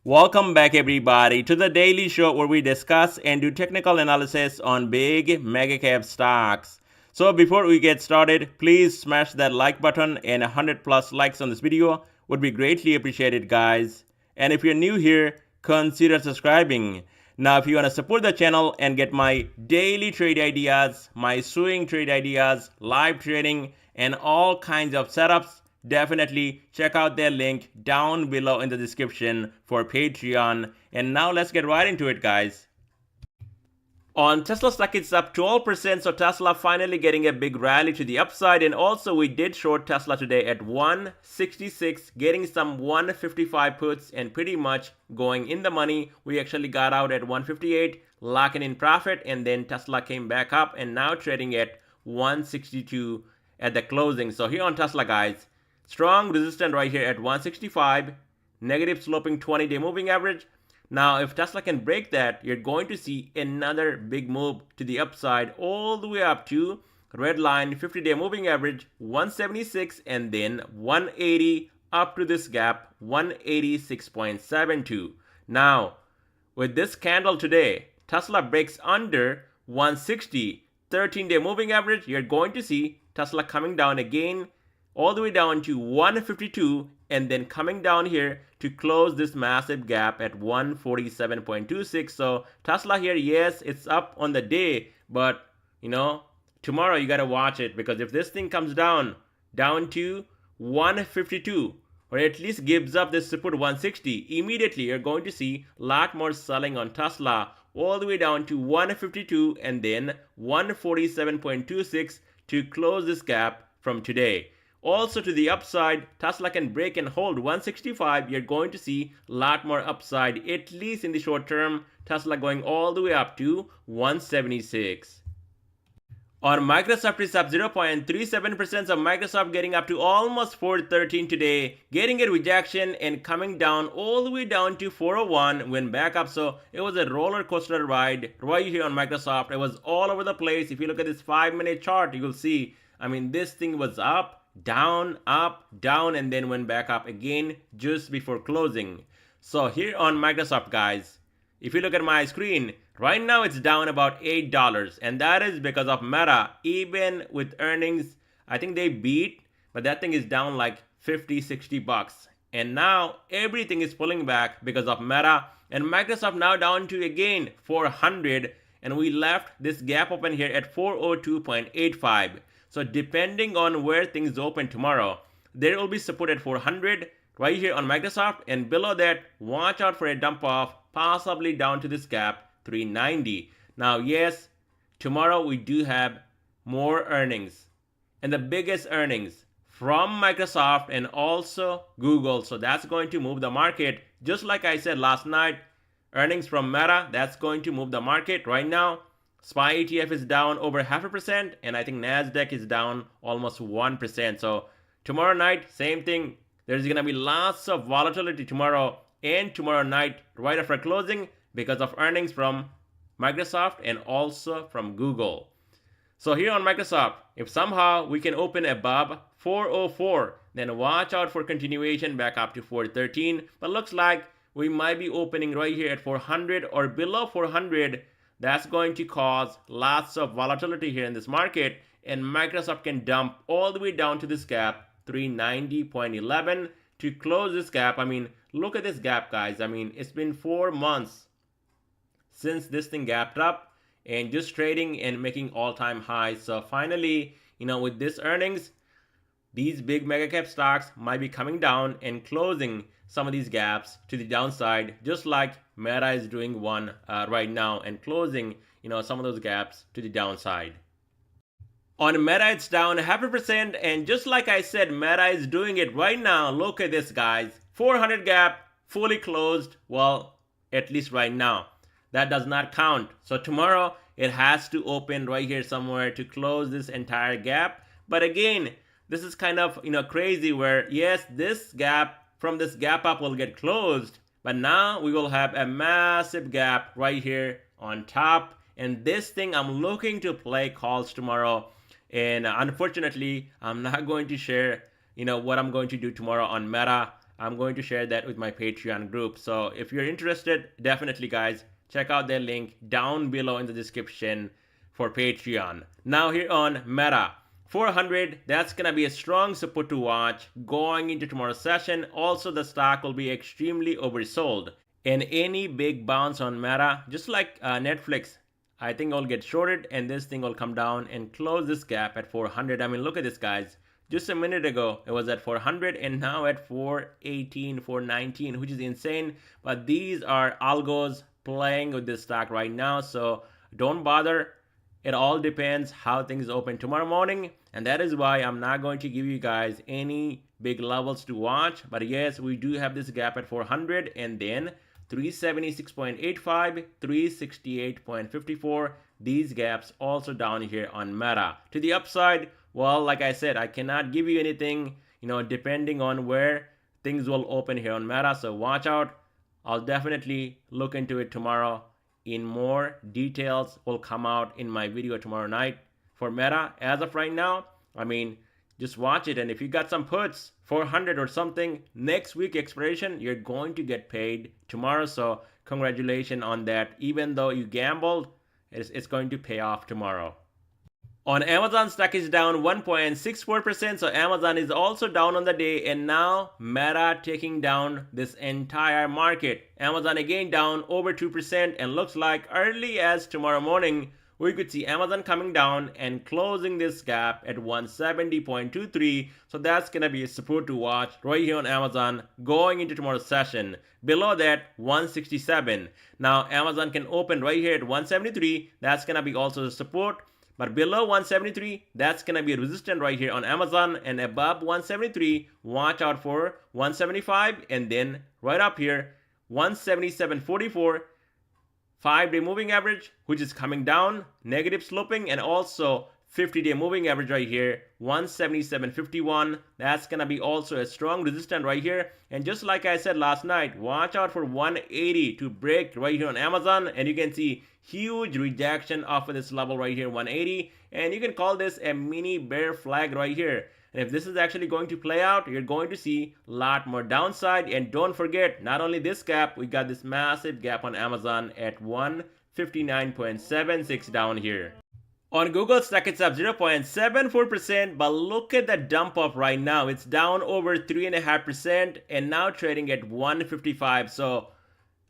Welcome back everybody to the daily show where we discuss and do technical analysis on big mega cap stocks. So before we get started, please smash that like button, and 100 plus likes on this video would be greatly appreciated, guys. And if you're new here, consider subscribing. Now if you want to support the channel and get my daily trade ideas, my swing trade ideas, live trading, and all kinds of setups, definitely check out their link down below in the description for Patreon. And now let's get right into it, guys. On Tesla stock, it's up 12%, so Tesla finally getting a big rally to the upside. And also we did short Tesla today at 166, getting some 155 puts and pretty much going in the money. We actually got out at 158, locking in profit, and then Tesla came back up and now trading at 162 at the closing. So here on Tesla, guys, strong resistance right here at 165, negative sloping 20-day moving average. Now, if Tesla can break that, you're going to see another big move to the upside all the way up to red line 50-day moving average 176 and then 180 up to this gap 186.72. Now, with this candle today, Tesla breaks under 160 13-day moving average, you're going to see Tesla coming down again all the way down to 152 and then coming down here to close this massive gap at 147.26. So Tesla here, yes, it's up on the day, but tomorrow you got to watch it, because if this thing comes down to 152 or at least gives up this support 160, immediately you're going to see a lot more selling on Tesla all the way down to 152 and then 147.26 to close this gap from today. Also to the upside, Tesla can break and hold 165. You're going to see a lot more upside, at least in the short term. Tesla going all the way up to 176. On Microsoft, it's up 0.37%, so Microsoft getting up to almost 413 today, getting a rejection and coming down all the way down to 401, went back up. So it was a roller coaster ride right here on Microsoft. It was all over the place. If you look at this 5-minute chart, you will see, this thing was up, down, and then went back up again just before closing. So here on Microsoft, guys, if you look at my screen, right now it's down about $8, and that is because of Meta. Even with earnings, I think they beat, but that thing is down like 50-60 bucks. And now everything is pulling back because of Meta, and Microsoft now down to again 400, and we left this gap open here at 402.85. So depending on where things open tomorrow, there will be support at 400 right here on Microsoft, and below that, watch out for a dump off, possibly down to this gap 390. Now, yes, tomorrow we do have more earnings, and the biggest earnings from Microsoft and also Google. So that's going to move the market. Just like I said last night, earnings from Meta, that's going to move the market. Right now, SPY ETF is down over 0.5%, and I think Nasdaq is down almost 1%. So tomorrow night, same thing. There's going to be lots of volatility tomorrow and tomorrow night right after closing because of earnings from Microsoft and also from Google. So here on Microsoft, if somehow we can open above 404, then watch out for continuation back up to 413. But looks like we might be opening right here at 400 or below 400. That's going to cause lots of volatility here in this market, and Microsoft can dump all the way down to this gap 390.11 to close this gap. Look at this gap, guys. It's been 4 months since this thing gapped up and just trading and making all-time highs. So finally, with this earnings, these big mega cap stocks might be coming down and closing some of these gaps to the downside, just like Meta is doing one right now and closing some of those gaps to the downside. On Meta, it's down 0.5%, and just like I said, Meta is doing it right now. Look at this, guys. 400 gap, fully closed. Well, at least right now. That does not count. So tomorrow, it has to open right here somewhere to close this entire gap. But again, this is kind of crazy where, yes, this gap from this gap up will get closed, but now we will have a massive gap right here on top. And this thing, I'm looking to play calls tomorrow, and unfortunately I'm not going to share what I'm going to do tomorrow on Meta. I'm going to share that with my Patreon group. So if you're interested, definitely guys, check out their link down below in the description for Patreon. Now here on Meta, 400, that's going to be a strong support to watch going into tomorrow's session. Also, the stock will be extremely oversold. And any big bounce on Meta, just like Netflix, I think it'll get shorted and this thing will come down and close this gap at 400. I mean, look at this, guys. Just a minute ago, it was at 400 and now at 418, 419, which is insane. But these are algos playing with this stock right now, so don't bother. It all depends how things open tomorrow morning, and that is why I'm not going to give you guys any big levels to watch. But yes, we do have this gap at 400 and then 376.85, 368.54. These gaps also down here on Meta. To the upside, well, like I said, I cannot give you anything, depending on where things will open here on Meta. So watch out. I'll definitely look into it tomorrow. In more details will come out in my video tomorrow night for Meta. As of right now, I mean, just watch it. And if you got some puts, 400 or something, next week expiration, you're going to get paid tomorrow. So congratulations on that. Even though you gambled, it's going to pay off tomorrow. On Amazon, stock is down 1.64%, so Amazon is also down on the day, and now Meta taking down this entire market. Amazon again down over 2%, and looks like early as tomorrow morning, we could see Amazon coming down and closing this gap at 170.23. So that's going to be a support to watch right here on Amazon going into tomorrow's session. Below that, 167. Now Amazon can open right here at 173. That's going to be also the support. But below 173, that's going to be a resistance right here on Amazon. And above 173, watch out for 175. And then right up here, 177.44. 5-day moving average, which is coming down, negative sloping, and also 50-day moving average right here, 177.51. That's going to be also a strong resistance right here. And just like I said last night, watch out for 180 to break right here on Amazon. And you can see huge rejection off of this level right here, 180. And you can call this a mini bear flag right here. And if this is actually going to play out, you're going to see a lot more downside. And don't forget, not only this gap, we got this massive gap on Amazon at 159.76 down here. On Google, stock it's up 0.74%, but look at the dump off right now. It's down over 3.5% and now trading at 155. So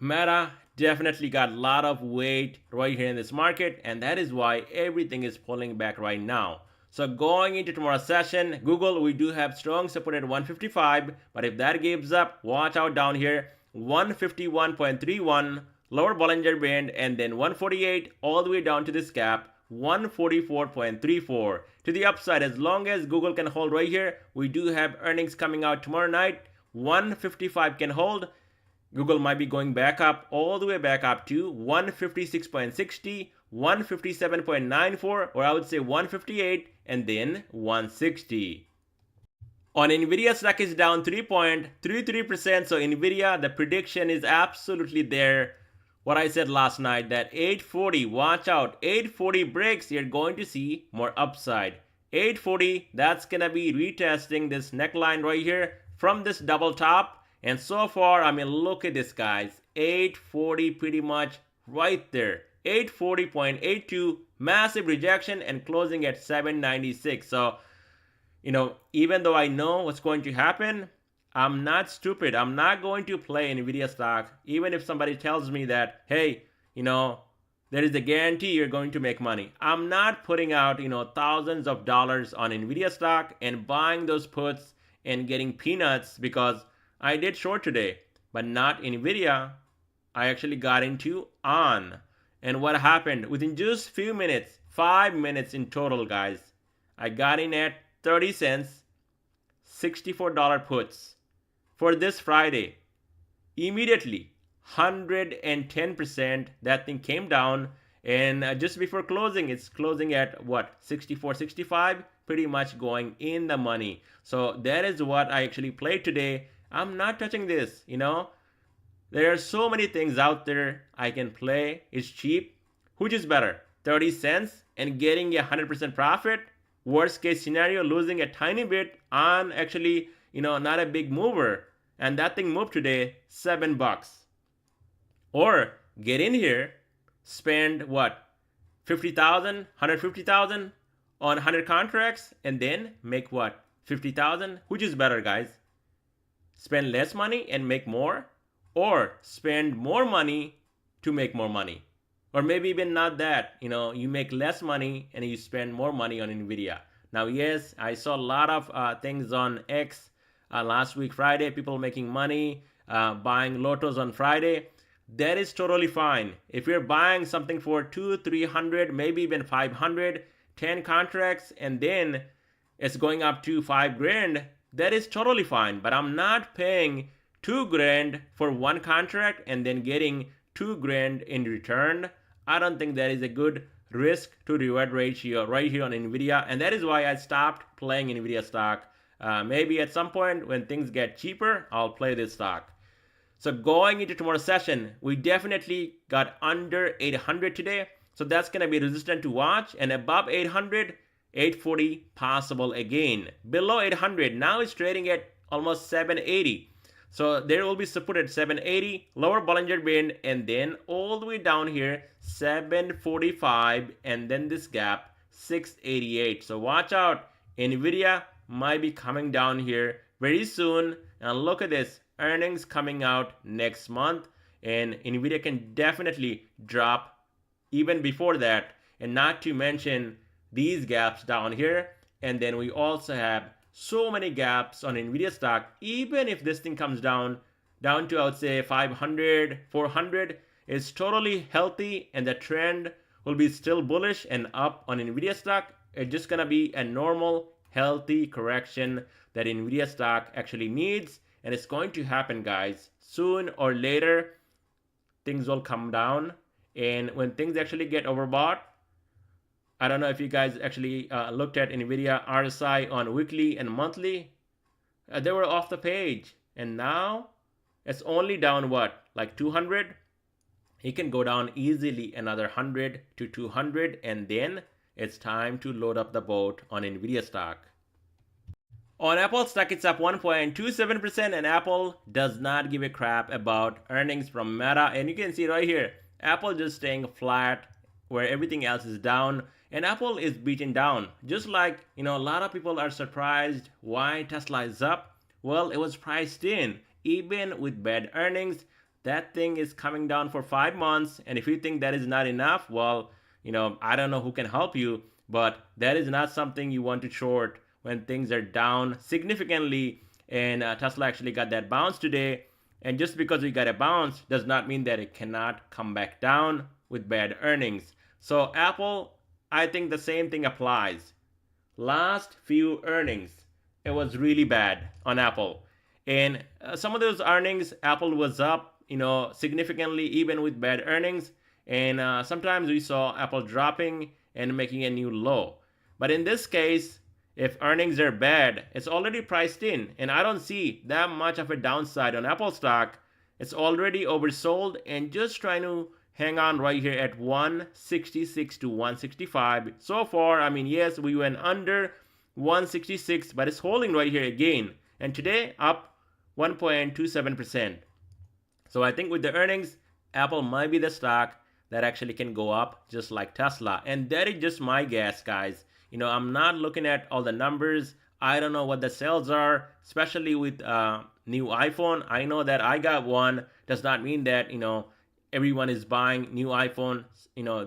Meta definitely got a lot of weight right here in this market, and that is why everything is pulling back right now. So going into tomorrow's session, Google, we do have strong support at 155, but if that gives up, watch out down here, 151.31, lower Bollinger Band, and then 148 all the way down to this gap, 144.34. To the upside, as long as Google can hold right here, we do have earnings coming out tomorrow night, 155 can hold. Google might be going back up, all the way back up to 156.60, 157.94, or I would say 158, and then 160. On Nvidia, stock is down 3.33%. So Nvidia, the prediction is absolutely there. What I said last night, that 840, watch out, 840 breaks, you're going to see more upside. 840, that's going to be retesting this neckline right here from this double top. And so far, I mean, look at this, guys. 840 pretty much right there. 840.82, massive rejection and closing at 796. So, even though I know what's going to happen, I'm not stupid. I'm not going to play Nvidia stock, even if somebody tells me that, hey, there is a guarantee you're going to make money. I'm not putting out, thousands of dollars on Nvidia stock and buying those puts and getting peanuts, because I did short today, but not Nvidia. I actually got into on. And what happened? Within just few minutes, 5 minutes in total, guys, I got in at 30 cents, $64 puts for this Friday. Immediately, 110%, that thing came down. And just before closing, it's closing at what? 64, 65, pretty much going in the money. So that is what I actually played today. I'm not touching this, There are so many things out there I can play. It's cheap. Which is better? 30 cents and getting a 100% profit? Worst case scenario, losing a tiny bit on actually, not a big mover. and that thing moved today $7. Or get in here, spend what, 50,000, 150,000 on 100 contracts, and then make what, 50,000? Which is better, guys? Spend less money and make more, or spend more money to make more money? Or maybe even not that, you make less money and you spend more money on Nvidia. Now, yes, I saw a lot of things on X last week, Friday, people making money, buying lotos on Friday. That is totally fine. If you're buying something for 200, 300, maybe even 500, 10 contracts, and then it's going up to 5 grand, that is totally fine. But I'm not paying 2 grand for one contract and then getting 2 grand in return. I don't think that is a good risk to reward ratio right here on Nvidia, and that is why I stopped playing Nvidia stock. Maybe at some point when things get cheaper, I'll play this stock. So going into tomorrow's session, we definitely got under 800 today. So that's going to be resistant to watch. And above 800, 840 possible again. Below 800, now it's trading at almost 780. So there will be support at 780, lower Bollinger Band, and then all the way down here, 745, and then this gap, 688. So watch out. Nvidia might be coming down here very soon. And look at this. Earnings coming out next month, and Nvidia can definitely drop even before that, and not to mention these gaps down here. And then we also have so many gaps on Nvidia stock. Even if this thing comes down to, I would say, 500, 400, it's totally healthy, and the trend will be still bullish and up on Nvidia stock. It's just gonna be a normal healthy correction that Nvidia stock actually needs. And it's going to happen, guys. Soon or later, things will come down. And when things actually get overbought, I don't know if you guys actually looked at Nvidia RSI on weekly and monthly. They were off the page. And now it's only down what? Like 200? It can go down easily another 100 to 200. And then it's time to load up the boat on Nvidia stock. On Apple stock, it's up 1.27%, and Apple does not give a crap about earnings from Meta. And you can see right here, Apple just staying flat where everything else is down, and Apple is beaten down. Just like, a lot of people are surprised why Tesla is up. Well, it was priced in. Even with bad earnings, that thing is coming down for 5 months. And if you think that is not enough, well, I don't know who can help you, but that is not something you want to short when things are down significantly. And Tesla actually got that bounce today. And just because we got a bounce does not mean that it cannot come back down with bad earnings. So Apple, I think the same thing applies. Last few earnings, it was really bad on Apple. And some of those earnings, Apple was up, significantly even with bad earnings. And sometimes we saw Apple dropping and making a new low. But in this case, if earnings are bad, it's already priced in, and I don't see that much of a downside on Apple stock. It's already oversold and just trying to hang on right here at 166 to 165. So far, yes, we went under 166, but it's holding right here again. And today, up 1.27%. So I think with the earnings, Apple might be the stock that actually can go up just like Tesla. And that is just my guess, guys. I'm not looking at all the numbers. I don't know what the sales are, especially with new iPhone. I know that I got one. Does not mean that, everyone is buying new iPhone.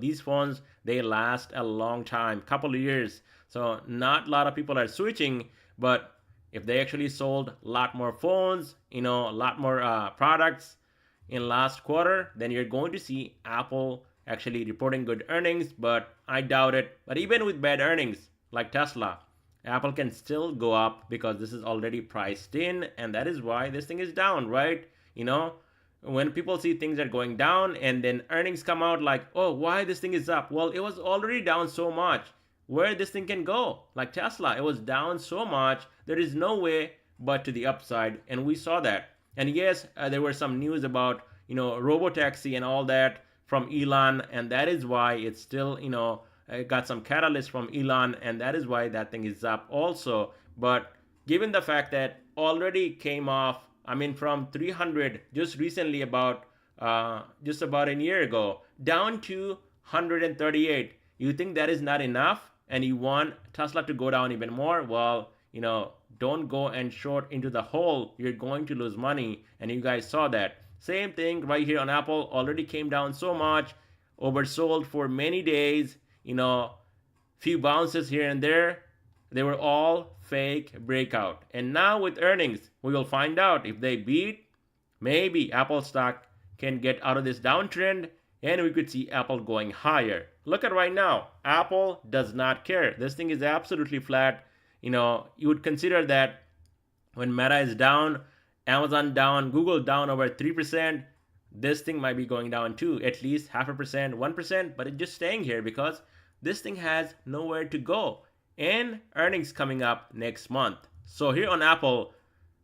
These phones, they last a long time, couple of years. So not a lot of people are switching, but if they actually sold a lot more phones, a lot more products in last quarter, then you're going to see Apple actually reporting good earnings, but I doubt it. But even with bad earnings, like Tesla, Apple can still go up because this is already priced in, and that is why this thing is down, right? When people see things are going down and then earnings come out like, oh, why this thing is up? Well, it was already down so much. Where this thing can go? Like Tesla, it was down so much. There is no way but to the upside, and we saw that. And yes, there were some news about, robotaxi and all that from Elon, and that is why it's still, got some catalyst from Elon, and that is why that thing is up also. But given the fact that already came off I mean, from 300 just recently, just about a year ago, down to 138. You think that is not enough, and you want Tesla to go down even more? Well, don't go and short into the hole. You're going to lose money, and you guys saw that. Same thing right here on Apple. Already came down so much, oversold for many days. Few bounces here and there. They were all fake breakout. And now with earnings, we will find out if they beat. Maybe Apple stock can get out of this downtrend, and we could see Apple going higher. Look at right now. Apple does not care. This thing is absolutely flat. You would consider that when Meta is down, Amazon down, Google down over 3%, this thing might be going down too, at least 0.5%, 1%, but it's just staying here because this thing has nowhere to go. And earnings coming up next month. So here on Apple,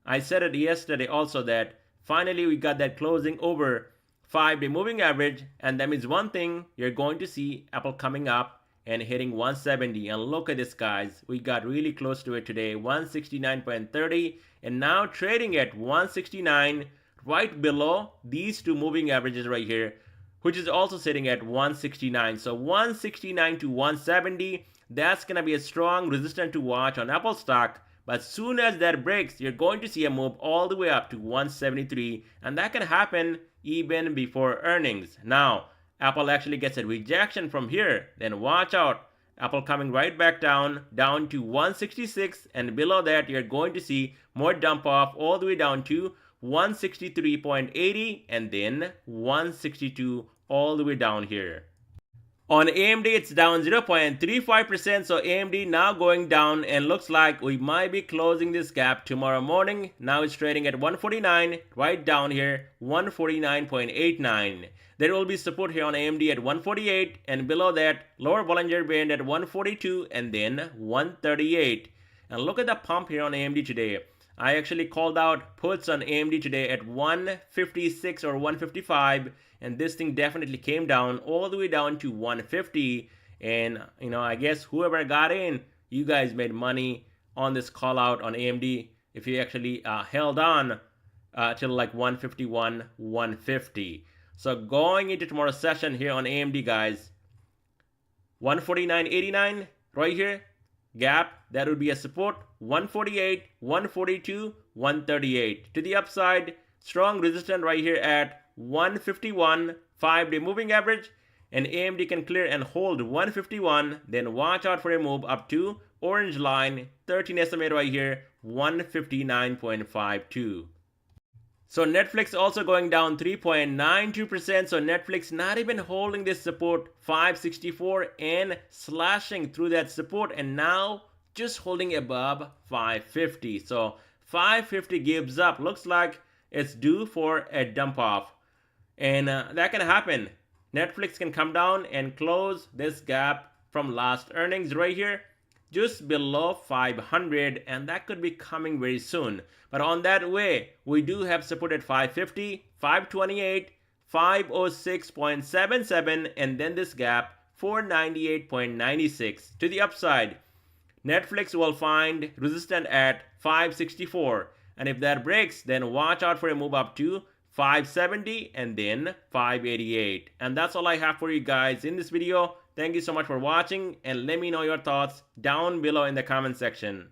I said it yesterday also that finally we got that closing over 5-day moving average, and that means one thing, you're going to see Apple coming up and hitting 170. And look at this, guys, we got really close to it today, 169.30, and now trading at 169, right below these two moving averages right here, which is also sitting at 169. So 169 to 170, that's going to be a strong resistance to watch on Apple stock. But as soon as that breaks, you're going to see a move all the way up to 173, and that can happen even before earnings. Now, Apple actually gets a rejection from here, then watch out. Apple coming right back down to 166, and below that, you're going to see more dump off all the way down to 163.80, and then 162 all the way down here. On AMD, it's down 0.35%, so AMD now going down, and looks like we might be closing this gap tomorrow morning. Now it's trading at 149, right down here, 149.89. There will be support here on AMD at 148, and below that, lower Bollinger Band at 142, and then 138. And look at the pump here on AMD today. I actually called out puts on AMD today at 156 or 155, and this thing definitely came down all the way down to 150. And I guess whoever got in, you guys made money on this call out on AMD if you actually held on till like 151, 150. So going into tomorrow's session here on AMD, guys, 149.89 right here, gap, that would be a support. 148, 142, 138. To the upside, strong resistance right here at 151, 5-day moving average, and AMD can clear and hold 151, then watch out for a move up to orange line, 13 SMA right here, 159.52. So Netflix also going down 3.92%. So Netflix not even holding this support 564 and slashing through that support, and now just holding above 550. So 550 gives up. Looks like it's due for a dump off. And that can happen. Netflix can come down and close this gap from last earnings right here, just below 500, and that could be coming very soon. But on that way, we do have support at 550, 528, 506.77, and then this gap 498.96. To the upside, Netflix will find resistance at 564, and if that breaks, then watch out for a move up to 570 and then 588. And that's all I have for you guys in this video. Thank you so much for watching, and let me know your thoughts down below in the comment section.